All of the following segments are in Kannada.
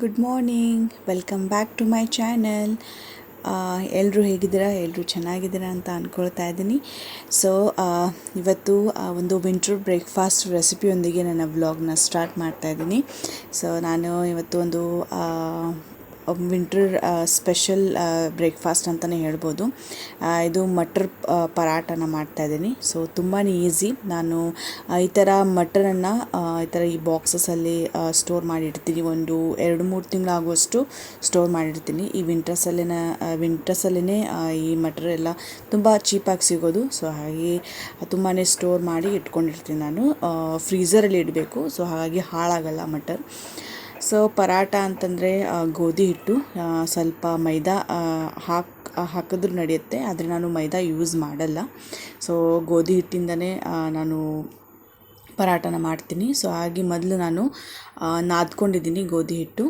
Good morning, welcome back to my channel. ಎಲ್ಲರೂ ಹೇಗಿದ್ದೀರಾ? ಎಲ್ಲರೂ ಚೆನ್ನಾಗಿದ್ದೀರಾ ಅಂತ ಅಂದ್ಕೊಳ್ತಾ ಇದ್ದೀನಿ. ಸೊ ಇವತ್ತು ಒಂದು ವಿಂಟರ್ ಬ್ರೇಕ್ಫಾಸ್ಟ್ ರೆಸಿಪಿಯೊಂದಿಗೆ ನನ್ನ ವ್ಲಾಗ್ನ ಸ್ಟಾರ್ಟ್ ಮಾಡ್ತಾ ಇದ್ದೀನಿ. ಸೊ ನಾನು ಇವತ್ತು ಒಂದು ವಿಂಟರ್ ಸ್ಪೆಷಲ್ ಬ್ರೇಕ್ಫಾಸ್ಟ್ ಅಂತಲೇ ಹೇಳ್ಬೋದು. ಇದು ಮಟರ್ ಪರಾಟನ ಮಾಡ್ತಾಯಿದ್ದೀನಿ. ಸೊ ತುಂಬಾ ಈಸಿ. ನಾನು ಈ ಥರ ಮಟರನ್ನು ಈ ಥರ ಈ ಬಾಕ್ಸಸಲ್ಲಿ ಸ್ಟೋರ್ ಮಾಡಿಡ್ತೀನಿ. ಒಂದು 2-3 ತಿಂಗಳಾಗುವಷ್ಟು ಸ್ಟೋರ್ ಮಾಡಿರ್ತೀನಿ. ಈ ವಿಂಟರ್ಸಲ್ಲೇ ಈ ಮಟರ್ ಎಲ್ಲ ತುಂಬ ಚೀಪಾಗಿ ಸಿಗೋದು. ಸೊ ಹಾಗೆ ತುಂಬಾ ಸ್ಟೋರ್ ಮಾಡಿ ಇಟ್ಕೊಂಡಿರ್ತೀನಿ ನಾನು. ಫ್ರೀಝರಲ್ಲಿ ಇಡಬೇಕು. ಸೊ ಹಾಗಾಗಿ ಹಾಳಾಗಲ್ಲ ಮಟರ್. ಸೊ ಪರಾಟ ಅಂತಂದರೆ ಗೋಧಿ ಹಿಟ್ಟು, ಸ್ವಲ್ಪ ಮೈದಾ ಹಾಕಿದ್ರೂ ನಡೆಯುತ್ತೆ, ಆದರೆ ನಾನು ಮೈದಾ ಯೂಸ್ ಮಾಡಲ್ಲ. ಸೊ ಗೋಧಿ ಹಿಟ್ಟಿಂದನೇ ನಾನು ಪರಾಟನ ಮಾಡ್ತೀನಿ. ಸೊ ಹಾಗೆ ಮೊದಲು ನಾನು ನಾದ್ಕೊಂಡಿದ್ದೀನಿ ಗೋಧಿ ಹಿಟ್ಟು.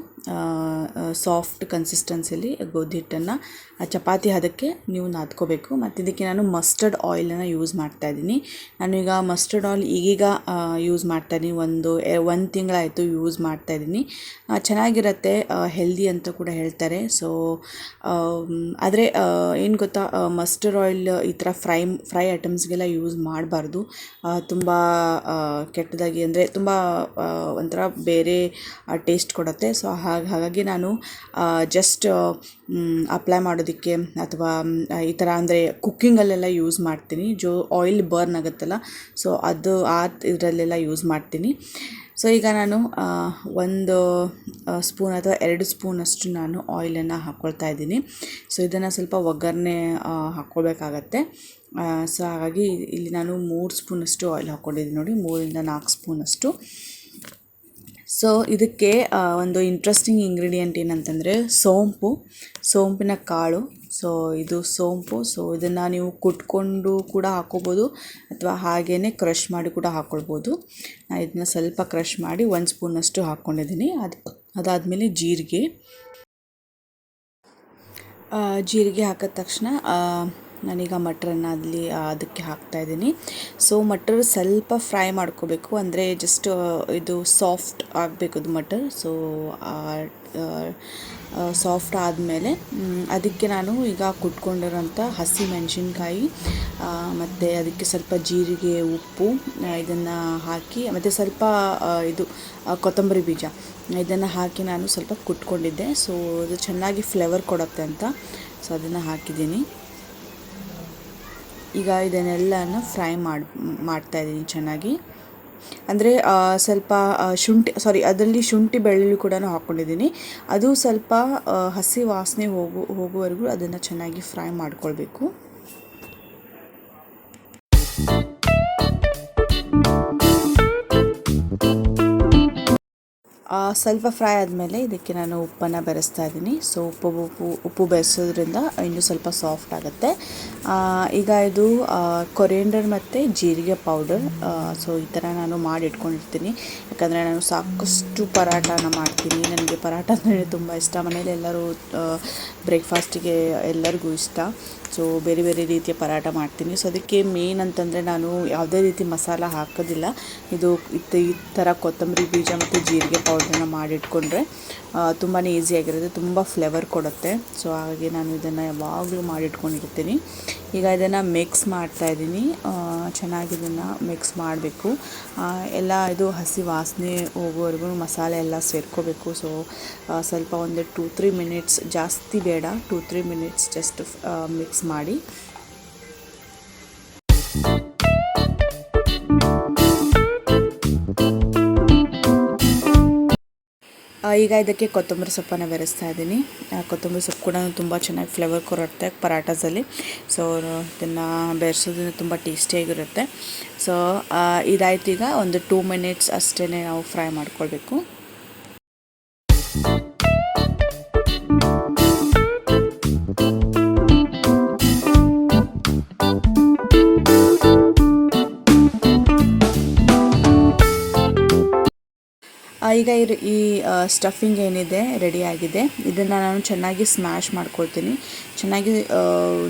ಸಾಫ್ಟ್ ಕನ್ಸಿಸ್ಟೆನ್ಸಿಲಿ ಗೋಧಿ ಹಿಟ್ಟನ್ನು ಚಪಾತಿ ಹದಕ್ಕೆ ನೀವು ನಾದ್ಕೋಬೇಕು. ಮತ್ತು ಇದಕ್ಕೆ ನಾನು ಮಸ್ಟರ್ಡ್ ಆಯಿಲನ್ನು ಯೂಸ್ ಮಾಡ್ತಾಯಿದ್ದೀನಿ. ನಾನೀಗ ಮಸ್ಟರ್ಡ್ ಆಯಿಲ್ ಈಗೀಗ ಯೂಸ್ ಮಾಡ್ತಾಯಿದ್ದೀನಿ. ಒಂದು ತಿಂಗಳಾಯಿತು ಯೂಸ್ ಮಾಡ್ತಾಯಿದ್ದೀನಿ. ಚೆನ್ನಾಗಿರುತ್ತೆ, ಹೆಲ್ದಿ ಅಂತ ಕೂಡ ಹೇಳ್ತಾರೆ. ಸೊ ಆದರೆ ಏನು ಗೊತ್ತಾ, ಮಸ್ಟರ್ಡ್ ಆಯಿಲ್ ಈ ಥರ ಫ್ರೈ ಐಟಮ್ಸ್ಗೆಲ್ಲ ಯೂಸ್ ಮಾಡಬಾರ್ದು. ತುಂಬ ಕೆಟ್ಟದಾಗಿ, ಅಂದರೆ ತುಂಬ ಒಂಥರ ಬೇರೆ ಟೇಸ್ಟ್ ಕೊಡುತ್ತೆ. ಸೊ ಹಾಗಾಗಿ ನಾನು ಜಸ್ಟ್ ಅಪ್ಲೈ ಮಾಡೋದಕ್ಕೆ ಅಥವಾ ಈ ಥರ ಅಂದರೆ ಕುಕ್ಕಿಂಗಲ್ಲೆಲ್ಲ ಯೂಸ್ ಮಾಡ್ತೀನಿ. ಆಯಿಲ್ ಬರ್ನ್ ಆಗುತ್ತಲ್ಲ, ಸೊ ಅದು ಇದರಲ್ಲೆಲ್ಲ ಯೂಸ್ ಮಾಡ್ತೀನಿ. ಸೊ ಈಗ ನಾನು 1 ಸ್ಪೂನ್ ಅಥವಾ 2 ಸ್ಪೂನಷ್ಟು ನಾನು ಆಯಿಲನ್ನು ಹಾಕ್ಕೊಳ್ತಾ ಇದ್ದೀನಿ. ಸೊ ಇದನ್ನು ಸ್ವಲ್ಪ ಒಗ್ಗರಣೆ ಹಾಕ್ಕೊಳ್ಬೇಕಾಗತ್ತೆ. ಸೊ ಹಾಗಾಗಿ ಇಲ್ಲಿ ನಾನು 3 ಸ್ಪೂನಷ್ಟು ಆಯಿಲ್ ಹಾಕ್ಕೊಂಡಿದ್ದೀನಿ ನೋಡಿ, 3-4 ಸ್ಪೂನಷ್ಟು. ಸೊ ಇದಕ್ಕೆ ಒಂದು ಇಂಟ್ರೆಸ್ಟಿಂಗ್ ಇಂಗ್ರೀಡಿಯೆಂಟ್ ಏನಂತಂದರೆ ಸೋಂಪಿನ ಕಾಳು. ಸೊ ಇದು ಸೋಂಪು. ಸೊ ಇದನ್ನು ನೀವು ಕುಟ್ಕೊಂಡು ಕೂಡ ಹಾಕ್ಕೋಬೋದು ಅಥವಾ ಹಾಗೇ ಕ್ರಷ್ ಮಾಡಿ ಕೂಡ ಹಾಕ್ಕೊಳ್ಬೋದು. ನಾನು ಇದನ್ನು ಸ್ವಲ್ಪ ಕ್ರಷ್ ಮಾಡಿ 1 ಸ್ಪೂನಷ್ಟು ಹಾಕ್ಕೊಂಡಿದ್ದೀನಿ. ಅದಾದಮೇಲೆ ಜೀರಿಗೆ ಹಾಕಿದ ತಕ್ಷಣ ನಾನೀಗ ಮಟರನ್ನು ಅದಕ್ಕೆ ಹಾಕ್ತಾಯಿದ್ದೀನಿ. ಸೊ ಮಟರ್ ಸ್ವಲ್ಪ ಫ್ರೈ ಮಾಡ್ಕೋಬೇಕು, ಅಂದರೆ ಜಸ್ಟ್ ಇದು ಸಾಫ್ಟ್ ಆಗಬೇಕು ಅದು ಮಟರ್. ಸೊ ಸಾಫ್ಟ್ ಆದಮೇಲೆ ಅದಕ್ಕೆ ನಾನು ಈಗ ಕುಟ್ಕೊಂಡಿರೋಂಥ ಹಸಿ ಮೆಣಸಿನ್ಕಾಯಿ ಮತ್ತು ಅದಕ್ಕೆ ಸ್ವಲ್ಪ ಜೀರಿಗೆ, ಉಪ್ಪು ಇದನ್ನು ಹಾಕಿ, ಮತ್ತು ಸ್ವಲ್ಪ ಇದು ಕೊತ್ತಂಬರಿ ಬೀಜ ಇದನ್ನು ಹಾಕಿ ನಾನು ಸ್ವಲ್ಪ ಕುಟ್ಕೊಂಡಿದ್ದೆ. ಸೊ ಅದು ಚೆನ್ನಾಗಿ ಫ್ಲೇವರ್ ಕೊಡುತ್ತೆ ಅಂತ ಸೊ ಅದನ್ನು ಹಾಕಿದ್ದೀನಿ. ಈಗ ಇದನ್ನೆಲ್ಲನೂ ಫ್ರೈ ಮಾಡ್ತಾಯಿದ್ದೀನಿ ಚೆನ್ನಾಗಿ. ಅಂದರೆ ಸ್ವಲ್ಪ ಅದರಲ್ಲಿ ಶುಂಠಿ ಬೆಳ್ಳುಳ್ಳಿ ಕೂಡ ಹಾಕ್ಕೊಂಡಿದ್ದೀನಿ. ಅದು ಸ್ವಲ್ಪ ಹಸಿ ವಾಸನೆ ಹೋಗುವವರೆಗೂ ಅದನ್ನು ಚೆನ್ನಾಗಿ ಫ್ರೈ ಮಾಡ್ಕೊಳ್ಬೇಕು. ಸ್ವಲ್ಪ ಫ್ರೈ ಆದಮೇಲೆ ಇದಕ್ಕೆ ನಾನು ಉಪ್ಪನ್ನು ಬೆರೆಸ್ತಾ ಇದ್ದೀನಿ. ಸೊ ಉಪ್ಪು ಬೆರೆಸೋದ್ರಿಂದ ಇನ್ನೂ ಸ್ವಲ್ಪ ಸಾಫ್ಟ್ ಆಗುತ್ತೆ. ಈಗ ಇದು ಕೊರಿಯಂಡರ್ ಮತ್ತು ಜೀರಿಗೆ ಪೌಡರ್. ಸೊ ಈ ಥರ ನಾನು ಮಾಡಿ ಇಟ್ಕೊಂಡಿರ್ತೀನಿ, ಯಾಕಂದರೆ ನಾನು ಸಾಕಷ್ಟು ಪರಾಟನ ಮಾಡ್ತೀನಿ. ನನಗೆ ಪರಾಟ ಅಂದರೆ ತುಂಬ ಇಷ್ಟ. ಮನೇಲಿ ಎಲ್ಲರೂ ಬ್ರೇಕ್ಫಾಸ್ಟಿಗೆ ಎಲ್ಲರಿಗೂ ಇಷ್ಟ. ಸೊ ಬೇರೆ ಬೇರೆ ರೀತಿಯ ಪರಾಟ ಮಾಡ್ತೀನಿ. ಸೊ ಅದಕ್ಕೆ ಮೇನ್ ಅಂತಂದರೆ ನಾನು ಯಾವುದೇ ರೀತಿ ಮಸಾಲ ಹಾಕೋದಿಲ್ಲ. ಈ ಥರ ಕೊತ್ತಂಬರಿ ಬೀಜ ಮತ್ತು ಜೀರಿಗೆ ಪೌಡ್ರನ್ನ ಮಾಡಿಟ್ಕೊಂಡ್ರೆ ತುಂಬಾ ಈಸಿಯಾಗಿರುತ್ತೆ, ತುಂಬ ಫ್ಲೇವರ್ ಕೊಡುತ್ತೆ. ಸೊ ಹಾಗಾಗಿ ನಾನು ಇದನ್ನು ಯಾವಾಗಲೂ ಮಾಡಿಟ್ಕೊಂಡಿರ್ತೀನಿ. ಈಗ ಇದನ್ನು ಮಿಕ್ಸ್ ಮಾಡ್ತಾಯಿದ್ದೀನಿ. ಚೆನ್ನಾಗಿ ಇದನ್ನು ಮಿಕ್ಸ್ ಮಾಡಬೇಕು. ಎಲ್ಲ ಇದು ಹಸಿ ವಾಸನೆ ಹೋಗೋವರೆಗೂ ಮಸಾಲೆ ಎಲ್ಲ ಸೇರ್ಕೋಬೇಕು. ಸೊ ಸ್ವಲ್ಪ ಒಂದು 2-3 ಮಿನಿಟ್ಸ್, ಜಾಸ್ತಿ ಬೇಡ, 2-3 ಮಿನಿಟ್ಸ್ ಜಸ್ಟ್ ಮಿಕ್ಸ್ ಮಾಡಿ. ಈಗ ಇದಕ್ಕೆ ಕೊತ್ತಂಬರಿ ಸೊಪ್ಪನ್ನು ಬೆರೆಸ್ತಾ ಇದ್ದೀನಿ. ಕೊತ್ತಂಬರಿ ಸೊಪ್ಪು ಕೂಡ ತುಂಬ ಚೆನ್ನಾಗಿ ಫ್ಲೇವರ್ ಕೊಡುತ್ತೆ ಪರಾಟಾಸಲ್ಲಿ. ಸೊ ಇದನ್ನು ಬೆರೆಸೋದ್ರಿಂದ ತುಂಬ ಟೇಸ್ಟಿಯಾಗಿರುತ್ತೆ. ಸೊ ಇದಾಯ್ತು. ಈಗ ಒಂದು 2 ಮಿನಿಟ್ಸ್ ಅಷ್ಟೇ ನಾವು ಫ್ರೈ ಮಾಡ್ಕೊಳ್ಬೇಕು. ಈಗ ಈ ಸ್ಟಫಿಂಗ್ ಏನಿದೆ ರೆಡಿ ಆಗಿದೆ. ಇದನ್ನು ನಾನು ಚೆನ್ನಾಗಿ ಸ್ಮ್ಯಾಶ್ ಮಾಡ್ಕೊಳ್ತೀನಿ. ಚೆನ್ನಾಗಿ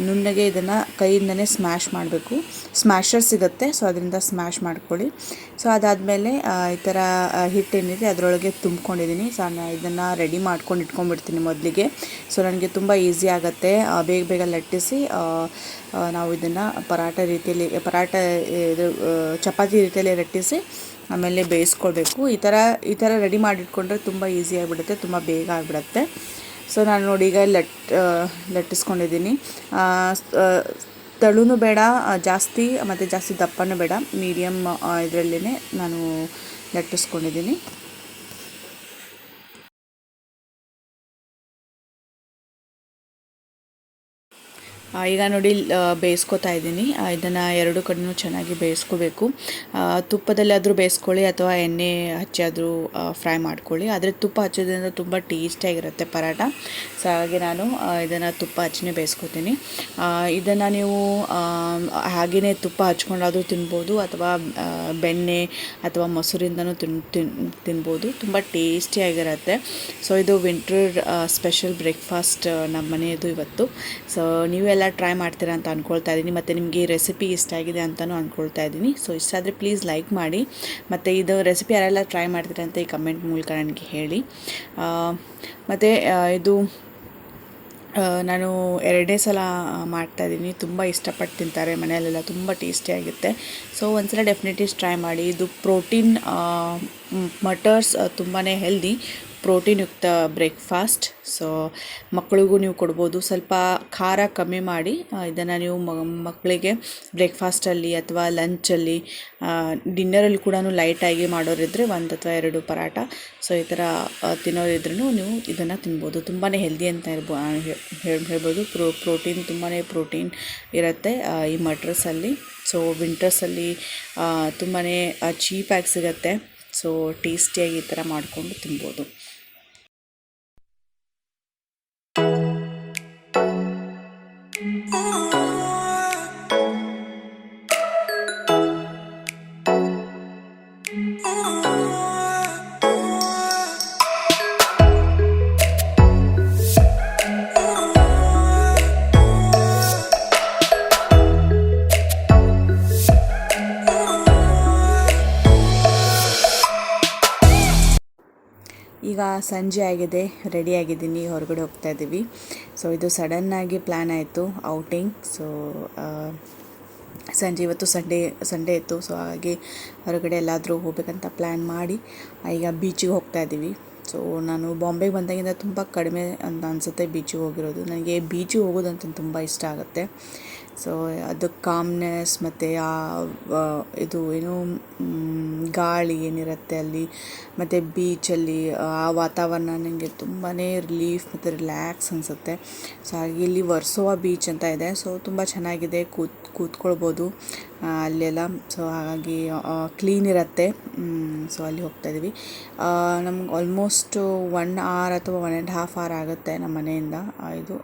ನುಣ್ಣಗೆ ಇದನ್ನು ಕೈಯಿಂದನೇ ಸ್ಮ್ಯಾಶ್ ಮಾಡಬೇಕು. ಸ್ಮ್ಯಾಶರ್ ಸಿಗುತ್ತೆ, ಸೊ ಅದರಿಂದ ಸ್ಮ್ಯಾಶ್ ಮಾಡ್ಕೊಳ್ಳಿ. ಸೊ ಅದಾದಮೇಲೆ ಈ ಥರ ಹಿಟ್ಟೇನಿದೆ ಅದರೊಳಗೆ ತುಂಬ್ಕೊಂಡಿದ್ದೀನಿ. ಸೊ ನಾನು ಇದನ್ನು ರೆಡಿ ಮಾಡ್ಕೊಂಡು ಇಟ್ಕೊಂಡ್ಬಿಡ್ತೀನಿ ಮೊದಲಿಗೆ. ಸೊ ನನಗೆ ತುಂಬ ಈಸಿ ಆಗುತ್ತೆ. ಬೇಗ ಬೇಗ ಲಟ್ಟಿಸಿ ನಾವು ಇದನ್ನು ಚಪಾತಿ ರೀತಿಯಲ್ಲಿ ಲಟ್ಟಿಸಿ ಆಮೇಲೆ ಬೇಯಿಸ್ಕೊಳ್ಬೇಕು. ಈ ಥರ ರೆಡಿ ಮಾಡಿಟ್ಕೊಂಡ್ರೆ ತುಂಬ ಈಸಿ ಆಗಿಬಿಡುತ್ತೆ, ತುಂಬ ಬೇಗ ಆಗಿಬಿಡುತ್ತೆ. ಸೊ ನಾನು ನೋಡಿ ಈಗ ಲಟ್ಟಿಸ್ಕೊಂಡಿದ್ದೀನಿ. ತೆಳುನೂ ಬೇಡ ಜಾಸ್ತಿ, ಮತ್ತು ಜಾಸ್ತಿ ದಪ್ಪನೂ ಬೇಡ, ಮೀಡಿಯಮ್ ಇದರಲ್ಲೇ ನಾನು ಲಟ್ಟಿಸ್ಕೊಂಡಿದ್ದೀನಿ. ಈಗ ನೋಡಿ ಬೇಯಿಸ್ಕೊತಾ ಇದ್ದೀನಿ. ಇದನ್ನು ಎರಡು ಕಡೆಯೂ ಚೆನ್ನಾಗಿ ಬೇಯಿಸ್ಕೋಬೇಕು. ತುಪ್ಪದಲ್ಲಾದರೂ ಬೇಯಿಸ್ಕೊಳ್ಳಿ ಅಥವಾ ಎಣ್ಣೆ ಹಚ್ಚಾದರೂ ಫ್ರೈ ಮಾಡ್ಕೊಳ್ಳಿ. ಆದರೆ ತುಪ್ಪ ಹಚ್ಚೋದ್ರಿಂದ ತುಂಬ ಟೇಸ್ಟಿಯಾಗಿರುತ್ತೆ ಪರಾಟ. ಸೊ ಹಾಗೆ ನಾನು ಇದನ್ನು ತುಪ್ಪ ಹಚ್ಚಿನೇ ಬೇಯಿಸ್ಕೊತೀನಿ. ಇದನ್ನು ನೀವು ಹಾಗೆಯೇ ತುಪ್ಪ ಹಚ್ಕೊಂಡಾದರೂ ತಿನ್ಬೋದು, ಅಥವಾ ಬೆಣ್ಣೆ ಅಥವಾ ಮೊಸರಿಂದನೂ ತಿನ್ಬೋದು. ತುಂಬ ಟೇಸ್ಟಿಯಾಗಿರುತ್ತೆ. ಸೊ ಇದು ವಿಂಟರ್ ಸ್ಪೆಷಲ್ ಬ್ರೇಕ್ಫಾಸ್ಟ್ ನಮ್ಮ ಮನೆಯದು ಇವತ್ತು. ಸೊ ನೀವೆಲ್ಲ ಟ್ರೈ ಮಾಡ್ತೀರಾ ಅಂತ ಅಂದ್ಕೊಳ್ತಾ ಇದ್ದೀನಿ, ಮತ್ತು ನಿಮಗೆ ಈ ರೆಸಿಪಿ ಇಷ್ಟ ಆಗಿದೆ ಅಂತಲೂ ಅಂದ್ಕೊಳ್ತಾ ಇದ್ದೀನಿ. ಸೊ ಇಷ್ಟ ಆದರೆ ಪ್ಲೀಸ್ ಲೈಕ್ ಮಾಡಿ, ಮತ್ತು ಇದು ರೆಸಿಪಿ ಯಾರೆಲ್ಲ ಟ್ರೈ ಮಾಡ್ತೀರಾ ಅಂತ ಈ ಕಮೆಂಟ್ ಮೂಲಕ ನನಗೆ ಹೇಳಿ. ಮತ್ತು ಇದು ನಾನು 2ನೇ ಸಲ ಮಾಡ್ತಾಯಿದ್ದೀನಿ. ತುಂಬ ಇಷ್ಟಪಟ್ಟು ತಿಂತಾರೆ ಮನೆಯಲ್ಲೆಲ್ಲ, ತುಂಬ ಟೇಸ್ಟಿಯಾಗಿರುತ್ತೆ. ಸೊ ಒಂದ್ಸಲ ಡೆಫಿನೆಟ್ಲಿ ಟ್ರೈ ಮಾಡಿ. ಇದು ಪ್ರೋಟೀನ್ ಮಟರ್ಸ್ ತುಂಬಾ ಹೆಲ್ದಿ, ಪ್ರೋಟೀನ್ ಯುಕ್ತ ಬ್ರೇಕ್ಫಾಸ್ಟ್. ಸೊ ಮಕ್ಕಳಿಗೂ ನೀವು ಕೊಡ್ಬೋದು. ಸ್ವಲ್ಪ ಖಾರ ಕಮ್ಮಿ ಮಾಡಿ ಇದನ್ನು ನೀವು ಮಕ್ಕಳಿಗೆ ಬ್ರೇಕ್ಫಾಸ್ಟಲ್ಲಿ ಅಥವಾ ಲಂಚಲ್ಲಿ, ಡಿನ್ನರಲ್ಲಿ ಕೂಡ ಲೈಟಾಗಿ ಮಾಡೋರಿದ್ದರೆ 1 ಅಥವಾ 2 ಪರಾಟ. ಸೊ ಈ ಥರ ತಿನ್ನೋರಿದ್ರೂ ನೀವು ಇದನ್ನು ತಿನ್ಬೋದು. ತುಂಬಾ ಹೆಲ್ದಿ ಅಂತ ಹೇಳ್ಬೋದು. ಪ್ರೋಟೀನ್ ತುಂಬಾ ಪ್ರೋಟೀನ್ ಇರುತ್ತೆ ಈ ಮಟರ್ಸಲ್ಲಿ. ಸೊ ವಿಂಟರ್ಸಲ್ಲಿ ತುಂಬಾ ಚೀಪಾಗಿ ಸಿಗುತ್ತೆ. ಸೊ ಟೇಸ್ಟಿಯಾಗಿ ಈ ಥರ ಮಾಡಿಕೊಂಡು ತಿನ್ಬೋದು. ಈಗ ಸಂಜೆ ಆಗಿದೆ, ರೆಡಿಯಾಗಿದ್ದೀನಿ, ಹೊರಗಡೆ ಹೋಗ್ತಾ ಇದ್ದೀವಿ. ಸೊ ಇದು ಸಡನ್ನಾಗಿ ಪ್ಲ್ಯಾನ್ ಆಯಿತು ಔಟಿಂಗ್. ಸೊ ಸಂಜೆ ಇವತ್ತು ಸಂಡೇ ಇತ್ತು. ಸೊ ಹಾಗಾಗಿ ಹೊರಗಡೆ ಎಲ್ಲಾದರೂ ಹೋಗ್ಬೇಕಂತ ಪ್ಲ್ಯಾನ್ ಮಾಡಿ ಈಗ ಬೀಚಿಗೆ ಹೋಗ್ತಾ ಇದ್ದೀವಿ. ಸೊ ನಾನು ಬಾಂಬೆಗೆ ಬಂದಾಗಿಂದ ತುಂಬ ಕಡಿಮೆ ಅಂತ ಅನಿಸುತ್ತೆ ಬೀಚಿಗೆ ಹೋಗಿರೋದು. ನನಗೆ ಬೀಚಿಗೆ ಹೋಗೋದಂತ ತುಂಬ ಇಷ್ಟ ಆಗುತ್ತೆ. ಸೊ ಅದು ಕಾಮ್ನೆಸ್ ಮತ್ತು ಇದು ಏನು ಗಾಳಿ ಏನಿರುತ್ತೆ ಅಲ್ಲಿ, ಮತ್ತು ಬೀಚಲ್ಲಿ ಆ ವಾತಾವರಣ ನನಗೆ ತುಂಬಾ ರಿಲೀಫ್ ಮತ್ತು ರಿಲ್ಯಾಕ್ಸ್ ಅನಿಸುತ್ತೆ. ಸೊ ಹಾಗೆ ಇಲ್ಲಿ ವರ್ಸೋವಾ ಬೀಚ್ ಅಂತ ಇದೆ. ಸೊ ತುಂಬ ಚೆನ್ನಾಗಿದೆ, ಕೂತ್ಕೊಳ್ಬೋದು ಅಲ್ಲೆಲ್ಲ. ಸೊ ಹಾಗಾಗಿ ಕ್ಲೀನ್ ಇರುತ್ತೆ. ಸೊ ಅಲ್ಲಿ ಹೋಗ್ತಾಯಿದ್ದೀವಿ. ನಮ್ಗೆ ಆಲ್ಮೋಸ್ಟ್ 1 hour ಅಥವಾ 1.5 hour ಆಗುತ್ತೆ ನಮ್ಮ ಮನೆಯಿಂದ. ಇದು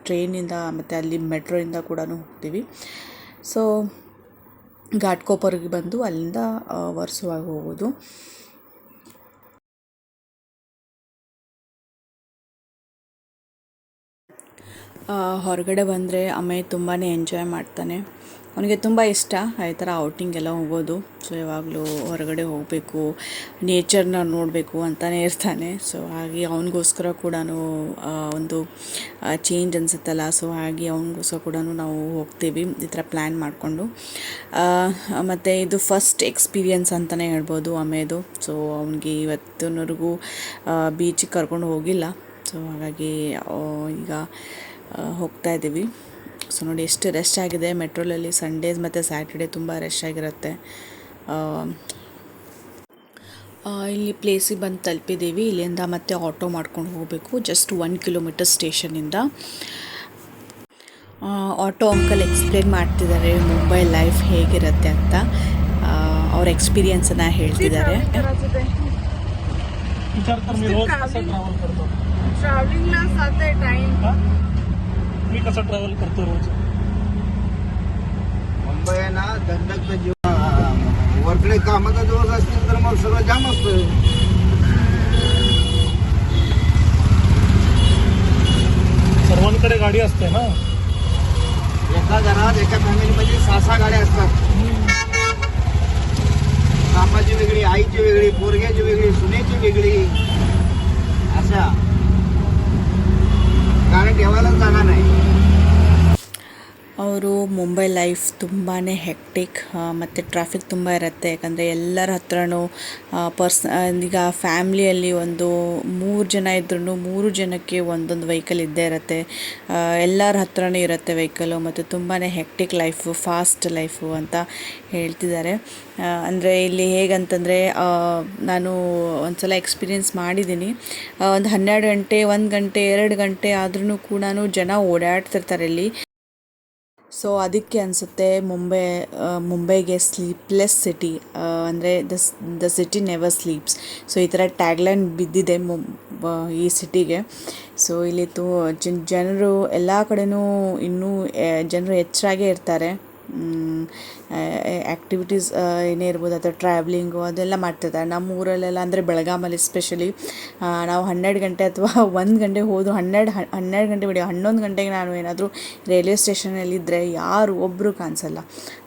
ಟ್ರೈನಿಂದ ಮತ್ತು ಅಲ್ಲಿ ಮೆಟ್ರೋಯಿಂದ ಕೂಡ ಹೋಗ್ತೀವಿ. ಸೊ ಘಾಟ್ಕೋಪರ್ಗೆ ಬಂದು ಅಲ್ಲಿಂದ ವರ್ಸೋವಾಗೆ ಹೋಗೋದು. ಹೊರಗಡೆ ಬಂದರೆ ಅಮ್ಮೆ ತುಂಬಾ ಎಂಜಾಯ್ ಮಾಡ್ತಾನೆ. ಅವನಿಗೆ ತುಂಬ ಇಷ್ಟ ಈ ಥರ ಔಟಿಂಗೆಲ್ಲ ಹೋಗೋದು. ಸೊ ಯಾವಾಗಲೂ ಹೊರಗಡೆ ಹೋಗಬೇಕು, ನೇಚರ್ನ ನೋಡಬೇಕು ಅಂತಲೇ ಇರ್ತಾನೆ. ಸೊ ಹಾಗೆ ಅವನಿಗೋಸ್ಕರ ಕೂಡ ಒಂದು ಚೇಂಜ್ ಅನಿಸುತ್ತಲ್ಲ. ಸೊ ಹಾಗೆ ಅವನಿಗೋಸ್ಕರ ಕೂಡ ನಾವು ಹೋಗ್ತೀವಿ ಈ ಥರ ಪ್ಲ್ಯಾನ್ ಮಾಡಿಕೊಂಡು. ಮತ್ತು ಇದು ಫಸ್ಟ್ ಎಕ್ಸ್ಪೀರಿಯನ್ಸ್ ಅಂತಲೇ ಹೇಳ್ಬೋದು ಅಮ್ಮೆದು. ಸೊ ಅವನಿಗೆ ಇವತ್ತಿನವರೆಗೂ ಬೀಚಿಗೆ ಕರ್ಕೊಂಡು ಹೋಗಿಲ್ಲ. ಸೊ ಹಾಗಾಗಿ ಈಗ ಹೋಗ್ತಾ ಇದ್ದೀವಿ. ಸೊ ನೋಡಿ ಎಷ್ಟು ರಶ್ ಆಗಿದೆ ಮೆಟ್ರೋಲಲ್ಲಿ. ಸಂಡೇಸ್ ಮತ್ತು ಸ್ಯಾಟರ್ಡೇ ತುಂಬ ರಶ್ ಆಗಿರುತ್ತೆ. ಇಲ್ಲಿ ಪ್ಲೇಸಿಗೆ ಬಂದು ತಲುಪಿದ್ದೀವಿ. ಇಲ್ಲಿಂದ ಮತ್ತೆ ಆಟೋ ಮಾಡ್ಕೊಂಡು ಹೋಗಬೇಕು, ಜಸ್ಟ್ 1 kilometer ಸ್ಟೇಷನಿಂದ. ಆಟೋ ಅಂಕಲ್ ಎಕ್ಸ್ಪ್ಲೇನ್ ಮಾಡ್ತಿದ್ದಾರೆ ಮುಂಬೈ ಲೈಫ್ ಹೇಗಿರುತ್ತೆ ಅಂತ. ಅವ್ರ ಎಕ್ಸ್ಪೀರಿಯನ್ಸನ್ನು ಹೇಳ್ತಿದ್ದಾರೆ. ट्रॅव्हलिंगला जाते टाइम. मी कसं ट्रॅव्हल करतो रोज. मुंबई आहे ना धंद्याचं जीवन, वरकडे कामाचा दिवस असतील तर मग सगळं जाम असतं. सर्वांकडे कडे गाडी असते ना. एका घरात एका फॅमिलीमध्ये 6-6 गाड्या असतात. बापाची वेगळी, आईची वेगळी, पोरग्याची वेगळी, सुनेची वेगळी, अशा गाड्या ठेवायलाच जागा नाही. ಅವರು ಮುಂಬೈ ಲೈಫ್ ತುಂಬಾ ಹೆಕ್ಟಿಕ್ ಮತ್ತು ಟ್ರಾಫಿಕ್ ತುಂಬ ಇರುತ್ತೆ. ಯಾಕಂದರೆ ಎಲ್ಲರ ಹತ್ರನೂ ಈಗ ಫ್ಯಾಮ್ಲಿಯಲ್ಲಿ ಒಂದು 3 ಜನ ಇದ್ರೂ 3 ಜನಕ್ಕೆ ಒಂದೊಂದು ವೆಹಿಕಲ್ ಇದ್ದೇ ಇರುತ್ತೆ. ಎಲ್ಲರ ಹತ್ರನೂ ಇರುತ್ತೆ ವೆಹಿಕಲು ಮತ್ತು ತುಂಬಾ ಹೆಕ್ಟಿಕ್ ಲೈಫು, ಫಾಸ್ಟ್ ಲೈಫು ಅಂತ ಹೇಳ್ತಿದ್ದಾರೆ. ಅಂದರೆ ಇಲ್ಲಿ ಹೇಗಂತಂದರೆ ನಾನು ಒಂದು ಸಲ ಎಕ್ಸ್ಪೀರಿಯೆನ್ಸ್ ಮಾಡಿದ್ದೀನಿ. ಒಂದು 12 ಗಂಟೆ 1 ಗಂಟೆ 2 ಗಂಟೆ ಆದ್ರೂ ಕೂಡ ಜನ ಓಡಾಡ್ತಿರ್ತಾರೆ ಇಲ್ಲಿ. ಸೊ ಅದಕ್ಕೆ ಅನಿಸುತ್ತೆ ಮುಂಬೈಗೆ ಸ್ಲೀಪ್ಲೆಸ್ ಸಿಟಿ, ಅಂದರೆ the city never sleeps. So ಈ ಥರ ಟ್ಯಾಗ್ಲೈನ್ ಬಿದ್ದಿದೆ ಈ ಸಿಟಿಗೆ. ಸೊ ಇಲ್ಲಿ ಜನರು ಎಲ್ಲ ಕಡೆನೂ ಇನ್ನೂ ಜನರು ಹೆಚ್ಚಾಗೇ ಇರ್ತಾರೆ. ಆ್ಯಕ್ಟಿವಿಟೀಸ್ ಏನೇ ಇರ್ಬೋದು ಅಥವಾ ಟ್ರಾವೆಲಿಂಗು ಅದೆಲ್ಲ ಮಾಡ್ತಿರ್ತಾರೆ. ನಮ್ಮ ಊರಲ್ಲೆಲ್ಲ ಅಂದರೆ ಬೆಳಗಾಮಲ್ಲಿ ಎಸ್ಪೆಷಲಿ ನಾವು 12 ಗಂಟೆ ಅಥವಾ 1 ಗಂಟೆ ಹೋದು 12 ಗಂಟೆ ಬಿಡಿ 11 ಗಂಟೆಗೆ ನಾನು ಏನಾದರೂ ರೈಲ್ವೆ ಸ್ಟೇಷನಲ್ಲಿದ್ದರೆ ಯಾರು ಒಬ್ಬರು ಕಾಣಿಸಲ್ಲ.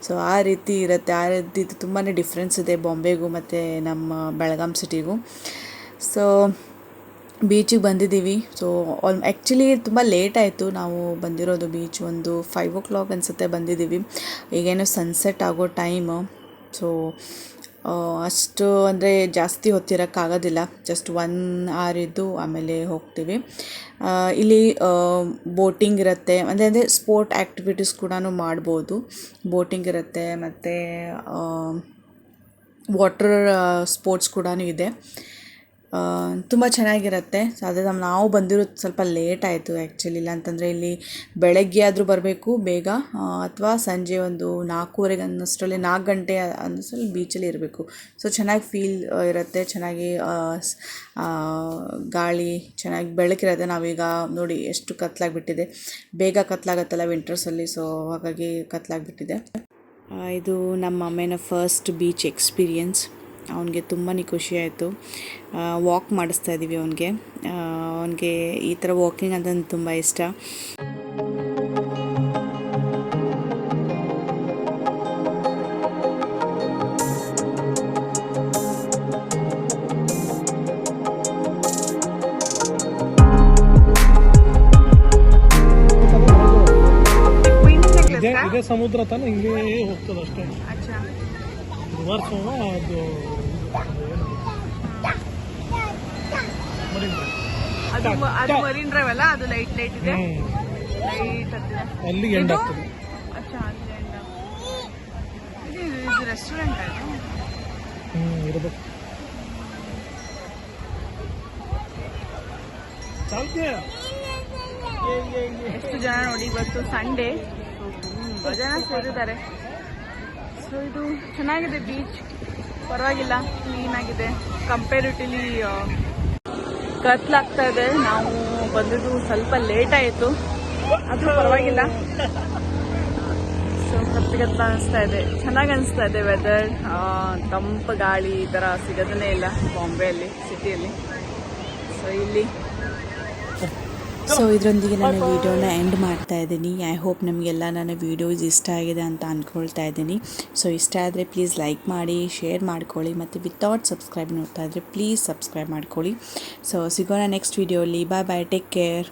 ಸೊ ಆ ರೀತಿ ಇರುತ್ತೆ. ಆ ರೀತಿ ತುಂಬಾ ಡಿಫ್ರೆನ್ಸ್ ಇದೆ ಬಾಂಬೆಗೂ ಮತ್ತು ನಮ್ಮ ಬೆಳಗಾಂ ಸಿಟಿಗೂ. ಸೊ ಬೀಚಿಗೆ ಬಂದಿದ್ದೀವಿ. ಸೊ ಆ್ಯಕ್ಚುಲಿ ತುಂಬ ಲೇಟ್ ಆಯಿತು ನಾವು ಬಂದಿರೋದು. ಬೀಚ್ ಒಂದು 5 o'clock ಅನಿಸುತ್ತೆ ಬಂದಿದ್ದೀವಿ. ಈಗೇನು ಸನ್ಸೆಟ್ ಆಗೋ ಟೈಮು. ಸೊ ಅಷ್ಟು ಅಂದರೆ ಜಾಸ್ತಿ ಹೊತ್ತಿರೋಕ್ಕಾಗೋದಿಲ್ಲ. ಜಸ್ಟ್ 1 hour ಇದ್ದು ಆಮೇಲೆ ಹೋಗ್ತೀವಿ. ಇಲ್ಲಿ ಬೋಟಿಂಗ್ ಇರುತ್ತೆ, ಅಂದರೆ ಸ್ಪೋರ್ಟ್ ಆ್ಯಕ್ಟಿವಿಟೀಸ್ ಕೂಡ ಮಾಡ್ಬೋದು. ಬೋಟಿಂಗ್ ಇರುತ್ತೆ ಮತ್ತು ವಾಟರ್ ಸ್ಪೋರ್ಟ್ಸ್ ಕೂಡ ಇದೆ. ತುಂಬ ಚೆನ್ನಾಗಿರುತ್ತೆ. ಸೊ ಅದೇ ನಾವು ಬಂದಿರೋದು ಸ್ವಲ್ಪ ಲೇಟ್ ಆಯಿತು ಆ್ಯಕ್ಚುಲಿ. ಇಲ್ಲ ಅಂತಂದರೆ ಇಲ್ಲಿ ಬೆಳಗ್ಗೆ ಆದರೂ ಬರಬೇಕು ಬೇಗ, ಅಥವಾ ಸಂಜೆ ಒಂದು 4:15 ಅನ್ನೋಷ್ಟರಲ್ಲಿ 4 ಗಂಟೆ ಅನ್ನೋಷ್ಟರಲ್ಲಿ ಬೀಚಲ್ಲಿ ಇರಬೇಕು. ಸೊ ಚೆನ್ನಾಗಿ ಫೀಲ್ ಇರುತ್ತೆ, ಚೆನ್ನಾಗಿ ಗಾಳಿ ಚೆನ್ನಾಗಿ ಬೆಳಕಿರುತ್ತೆ. ನಾವೀಗ ನೋಡಿ ಎಷ್ಟು ಕತ್ಲಾಗಿಬಿಟ್ಟಿದೆ, ಬೇಗ ಕತ್ಲಾಗತ್ತಲ್ಲ ವಿಂಟರ್ಸಲ್ಲಿ. ಸೊ ಹಾಗಾಗಿ ಕತ್ಲಾಗಿಬಿಟ್ಟಿದೆ. ಇದು ನಮ್ಮ ಅಮ್ಮೇನ ಫಸ್ಟ್ ಬೀಚ್ ಎಕ್ಸ್ಪೀರಿಯನ್ಸ್. ಅವನಿಗೆ ತುಂಬಾ ಖುಷಿ ಆಯಿತು. ವಾಕ್ ಮಾಡಿಸ್ತಾ ಇದ್ದೀವಿ ಅವನಿಗೆ ಈ ಥರ ವಾಕಿಂಗ್ ಅಂತ ತುಂಬ ಇಷ್ಟ. ಇದೇ ಸಮುದ್ರ ತಾನೆ, ಹಿಂಗೆ ಹೋಗ್ತದೆ ಅಷ್ಟೇ. ರಿವರ್ಸ್ ಅದು ಅದು ಮರೀನ್ ಡ್ರೈವ್ ಅಲ್ಲ, ಅದು ಲೈಟ್ ಇದೆ, ಲೈಟ್ ಹತ್ತಿರ ಅಲ್ಲಿ ಎಂಡ್ ಆಗ್ತದೆ. ಇದು ರೆಸ್ಟೋರೆಂಟ್ ಇರಬೇಕು. ಎಷ್ಟು ಜನ ನೋಡಿ, ಇವತ್ತು ಸಂಡೇ ತುಂಬ ಜನ ಸೇರಿದ್ದಾರೆ. ಸೊ ಇದು ಚೆನ್ನಾಗಿದೆ ಬೀಚ್, ಪರವಾಗಿಲ್ಲ, ಕ್ಲೀನಾಗಿದೆ. ಕಂಪೇರಿಟಿವ್ಲಿ ಕತ್ಲಾಗ್ತಾ ಇದೆ. ನಾವು ಬಂದಿದ್ದು ಸ್ವಲ್ಪ ಲೇಟ್ ಆಯಿತು, ಅದು ಪರವಾಗಿಲ್ಲ. ಸೊ ಕತ್ಲ ಅನಿಸ್ತಾ ಇದೆ, ಚೆನ್ನಾಗಿ ಅನಿಸ್ತಾ ಇದೆ ವೆದರ್. ತಂಪು ಗಾಳಿ ಈ ಥರ ಸಿಗೋದನ್ನೇ ಇಲ್ಲ ಬಾಂಬೆಯಲ್ಲಿ, ಸಿಟಿಯಲ್ಲಿ. ಸೊ ಇಲ್ಲಿ ಸೊ ಇದರೊಂದಿಗೆ ನಾನು ವೀಡಿಯೋನ ಎಂಡ್ ಮಾಡ್ತಾ ಇದ್ದೀನಿ. ಐ ಹೋಪ್ ನಿಮಗೆಲ್ಲ ನನ್ನ ವೀಡಿಯೋಸ್ ಇಷ್ಟ ಆಗಿದೆ ಅಂತ ಅಂದ್ಕೊಳ್ತಾ ಇದ್ದೀನಿ. ಸೊ ಇಷ್ಟ ಆದರೆ ಪ್ಲೀಸ್ ಲೈಕ್ ಮಾಡಿ, ಶೇರ್ ಮಾಡ್ಕೊಳ್ಳಿ, ಮತ್ತು ವಿತೌಟ್ ಸಬ್ಸ್ಕ್ರೈಬ್ ನೋಡ್ತಾ ಇದ್ದರೆ ಪ್ಲೀಸ್ ಸಬ್ಸ್ಕ್ರೈಬ್ ಮಾಡ್ಕೊಳ್ಳಿ. ಸೊ ಸಿಗೋಣ ನೆಕ್ಸ್ಟ್ ವೀಡಿಯೋಲಿ. ಬಾಯ್ ಬಾಯ್, ಟೇಕ್ ಕೇರ್.